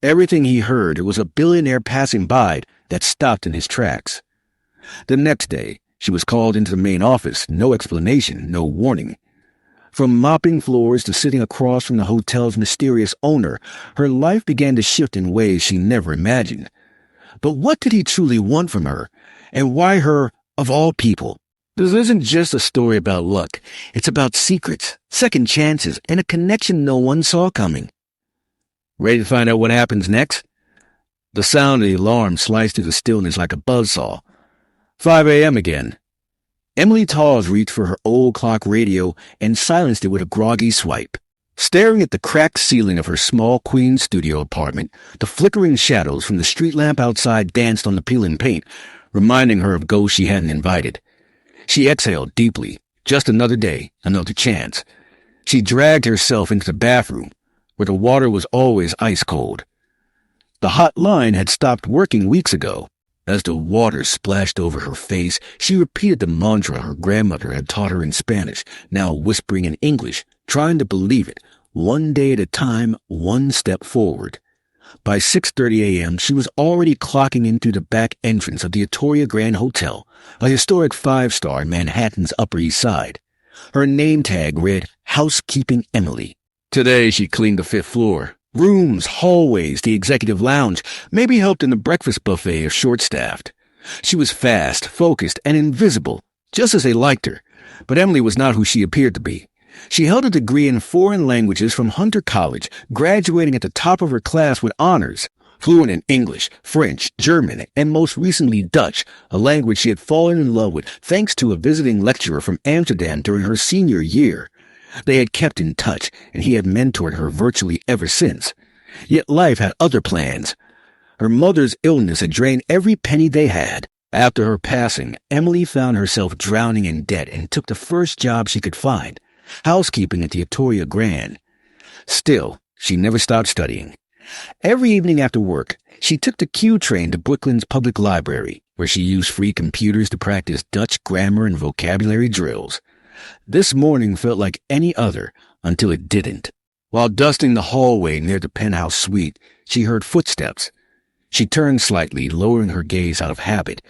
Everything he heard was a billionaire passing by that stopped in his tracks. The next day, she was called into the main office, no explanation, no warning. From mopping floors to sitting across from the hotel's mysterious owner, her life began to shift in ways she never imagined. But what did he truly want from her? And why her, of all people? This isn't just a story about luck. It's about secrets, second chances, and a connection no one saw coming. Ready to find out what happens next? The sound of the alarm sliced through the stillness like a buzzsaw. 5 a.m. again. Emily Tawes reached for her old clock radio and silenced it with a groggy swipe. Staring at the cracked ceiling of her small Queens studio apartment, the flickering shadows from the street lamp outside danced on the peeling paint, reminding her of ghosts she hadn't invited. She exhaled deeply. Just another day, another chance. She dragged herself into the bathroom, where the water was always ice cold. The hot line had stopped working weeks ago. As the water splashed over her face, she repeated the mantra her grandmother had taught her in Spanish, now whispering in English, trying to believe it, one day at a time, one step forward. By 6:30 a.m., she was already clocking in through the back entrance of the Atoria Grand Hotel, a historic five-star in Manhattan's Upper East Side. Her name tag read, Housekeeping Emily. Today she cleaned the 5th floor. Rooms, hallways, the executive lounge, maybe helped in the breakfast buffet if short-staffed. She was fast, focused, and invisible, just as they liked her. But Emily was not who she appeared to be. She held a degree in foreign languages from Hunter College, graduating at the top of her class with honors, fluent in English, French, German, and most recently Dutch, a language she had fallen in love with thanks to a visiting lecturer from Amsterdam during her senior year. They had kept in touch, and he had mentored her virtually ever since. Yet life had other plans. Her mother's illness had drained every penny they had. After her passing, Emily found herself drowning in debt and took the first job she could find, housekeeping at the Atoria Grand. Still, she never stopped studying. Every evening after work, she took the Q train to Brooklyn's public library, where she used free computers to practice Dutch grammar and vocabulary drills. This morning felt like any other until it didn't. While dusting the hallway near the penthouse suite, she heard footsteps. She turned slightly, lowering her gaze out of habit.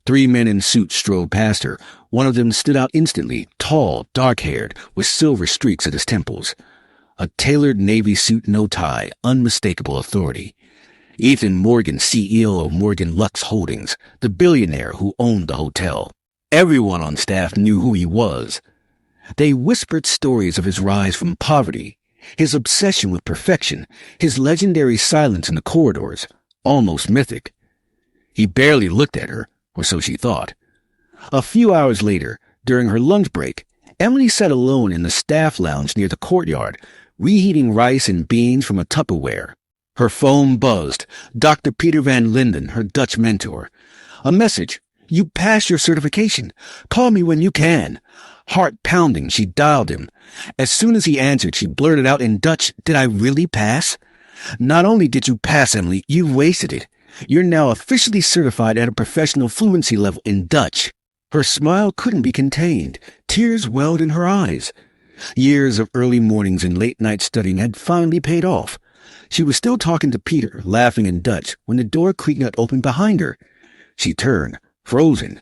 3 men in suits strode past her. One of them stood out instantly, tall, dark-haired, with silver streaks at his temples. A tailored navy suit, no tie, unmistakable authority. Ethan Morgan, CEO of Morgan Lux Holdings, the billionaire who owned the hotel. Everyone on staff knew who he was. They whispered stories of his rise from poverty, his obsession with perfection, his legendary silence in the corridors, almost mythic. He barely looked at her, or so she thought. A few hours later, during her lunch break, Emily sat alone in the staff lounge near the courtyard, reheating rice and beans from a Tupperware. Her phone buzzed. Dr. Peter Van Linden, her Dutch mentor. A message. You passed your certification. Call me when you can. Heart pounding, she dialed him. As soon as he answered, she blurted out in Dutch, Did I really pass? Not only did you pass, Emily, you wasted it. You're now officially certified at a professional fluency level in Dutch. Her smile couldn't be contained. Tears welled in her eyes. Years of early mornings and late-night studying had finally paid off. She was still talking to Peter, laughing in Dutch, when the door creaked and opened behind her. She turned. Frozen.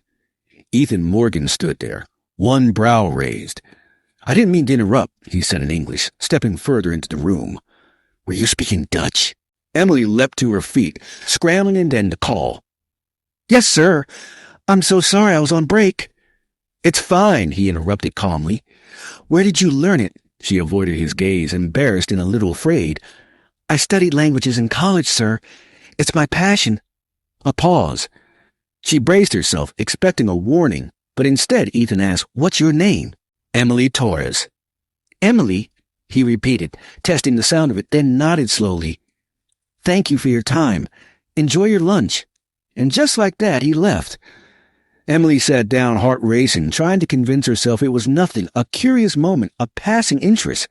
Ethan Morgan stood there, one brow raised. I didn't mean to interrupt, he said in English, stepping further into the room. Were you speaking Dutch? Emily leapt to her feet, scrambling and then to call. Yes, sir. I'm so sorry I was on break. It's fine, he interrupted calmly. Where did you learn it? She avoided his gaze, embarrassed and a little afraid. I studied languages in college, sir. It's my passion. A pause. She braced herself, expecting a warning, but instead Ethan asked, What's your name? Emily Torres. Emily, he repeated, testing the sound of it, then nodded slowly. Thank you for your time. Enjoy your lunch. And just like that, he left. Emily sat down, heart racing, trying to convince herself it was nothing, a curious moment, a passing interest.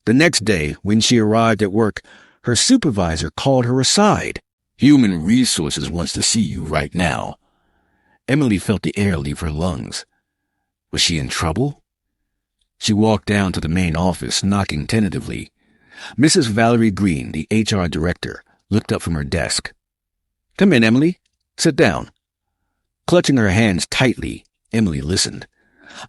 The next day, when she arrived at work, her supervisor called her aside. Human Resources wants to see you right now. Emily felt the air leave her lungs. Was she in trouble? She walked down to the main office, knocking tentatively. Mrs. Valerie Green, the HR director, looked up from her desk. "Come in, Emily. Sit down." Clutching her hands tightly, Emily listened.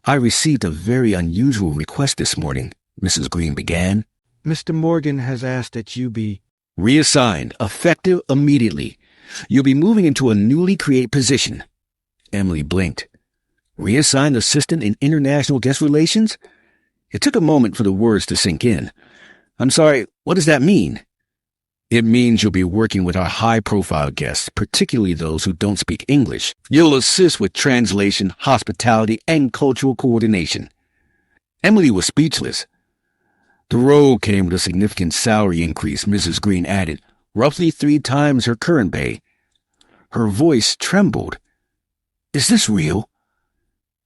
"I received a very unusual request this morning," Mrs. Green began. "Mr. Morgan has asked that you be "Reassigned, effective immediately. You'll be moving into a newly created position." Emily blinked. "Reassigned assistant in international guest relations?" It took a moment for the words to sink in. "I'm sorry, what does that mean?" "It means you'll be working with our high-profile guests, particularly those who don't speak English. You'll assist with translation, hospitality, and cultural coordination." Emily was speechless. "The role came with a significant salary increase," Mrs. Green added, "roughly 3 times her current pay." Her voice trembled. "Is this real?"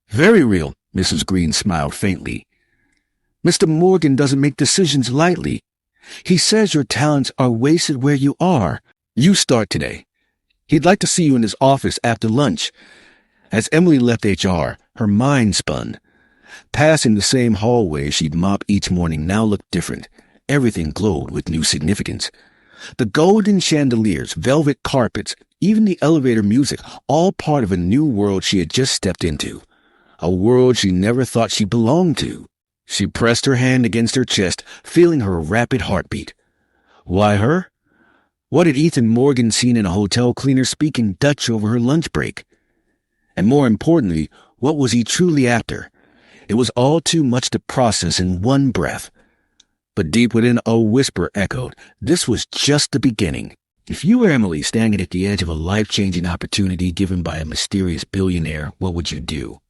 "Very real," Mrs. Green smiled faintly. "Mr. Morgan doesn't make decisions lightly. He says your talents are wasted where you are. You start today. He'd like to see you in his office after lunch." As Emily left HR, her mind spun. Passing the same hallway she'd mop each morning now looked different. Everything glowed with new significance. The golden chandeliers, velvet carpets, even the elevator music, all part of a new world she had just stepped into. A world she never thought she belonged to. She pressed her hand against her chest, feeling her rapid heartbeat. Why her? What had Ethan Morgan seen in a hotel cleaner speaking Dutch over her lunch break? And more importantly, what was he truly after? It was all too much to process in one breath. But deep within, a whisper echoed, this was just the beginning. If you were Emily standing at the edge of a life-changing opportunity given by a mysterious billionaire, what would you do?